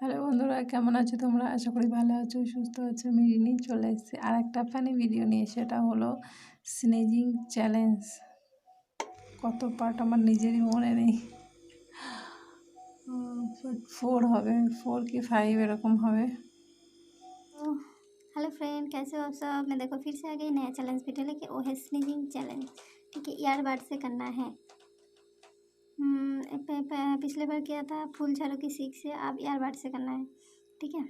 Hello বন্ধুরা, কেমন আছো তোমরা? আশা করি ভালো আছো, সুস্থ আছো। আমি রিনি চলে এসেছি আর একটা ফানি ভিডিও নিয়ে। সেটা হলো স্নেজিং চ্যালেঞ্জ। কত পার্ট আমার নিজেরই মনে নেই, 4 হবে, 4 কি 5 এরকম হবে। तो हेलो फ्रेंड, कैसे हो आप सब। मैं देखो फिर से आ गई नया चैलेंज वीडियो लेके। वो है स्नीजिंग चैलेंज। ठीक है, ईयरबड से करना है। पिछले बार किया था फूल झाड़ू की सीख से, अब ईयरबड से करना है। ठीक है,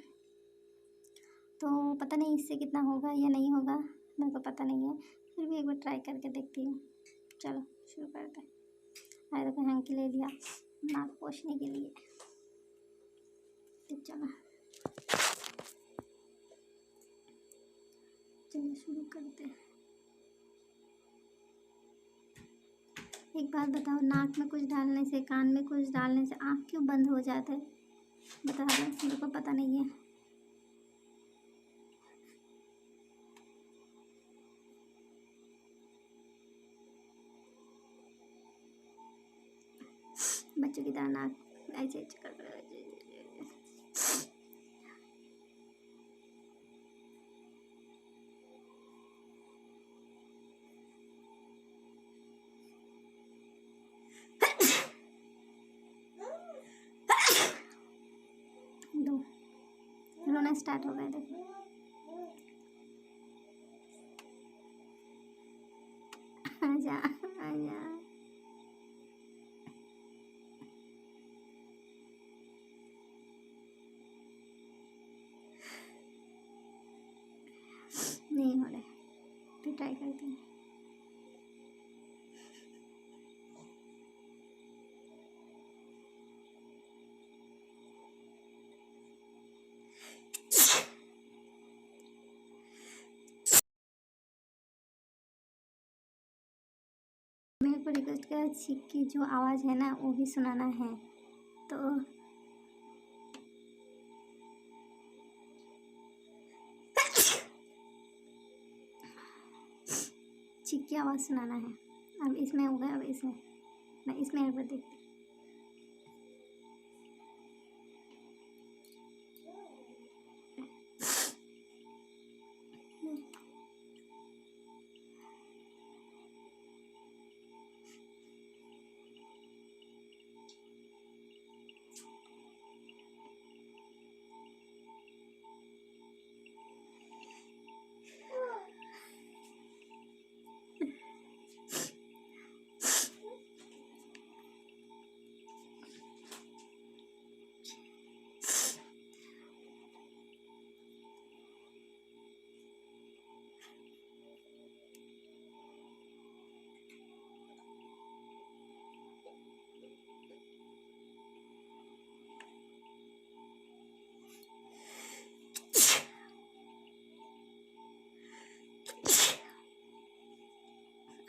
तो पता नहीं इससे कितना होगा या नहीं होगा, मेरे को पता नहीं है। फिर भी एक बार ट्राई करके देखती हूँ। चलो शुरू करते हैं। अरे देखो हैंकी ले लिया नाक पोछने के लिए। तो चलो चलिए शुरू करते हैं। एक बात बताओ, नाक में कुछ डालने से, कान में कुछ डालने से आँख क्यों बंद हो जाता है? बता दो, मेरे को पता नहीं है। बच्चों की तरह नाक ऐसे ऐसे कर दो। रोना स्टार्ट हो गया, देखो। आजा आजा। नहीं हो रहा, फिर ट्राई करते हैं। मेरे को रिक्वेस्ट किया छिक की जो आवाज़ है ना वो भी सुनाना है, तो छिक की आवाज़ सुनाना है। अब इसमें हो गया, अब इसमें मैं इसमें एक बार देखती हूँ।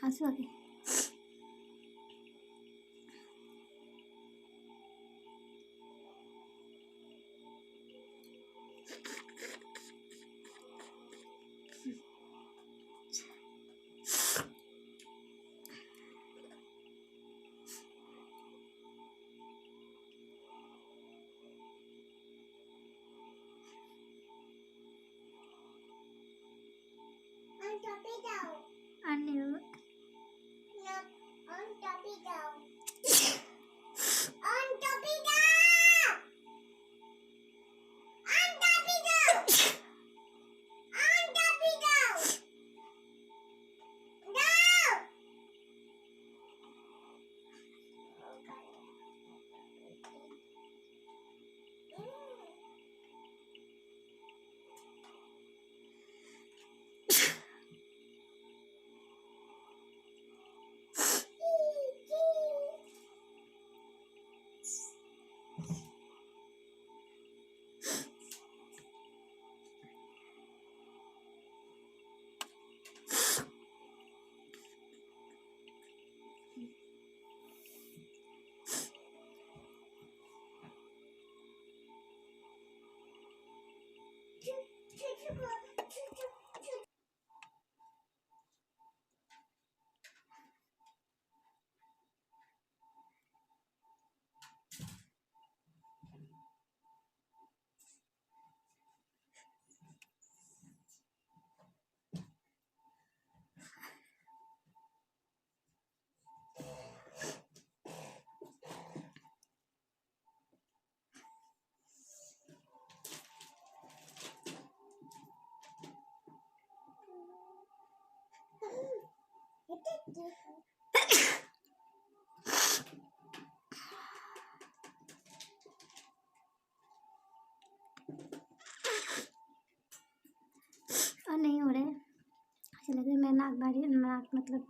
आंसू आ गए। अन्य और नहीं हो रहा है, ऐसा लग रहा है मैं नाक मतलब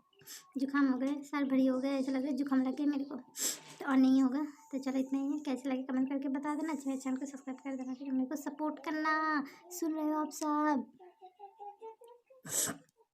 जुकाम हो गए, सर भरी हो गए, ऐसा लग रहा है जुकाम लग गया मेरे को। तो और नहीं होगा। तो चलो इतना ही है। कैसे लगे कमेंट करके बता देना। मेरे चैनल को सब्सक्राइब कर देना, फिर मेरे को सपोर्ट करना। सुन रहे हो आप सब?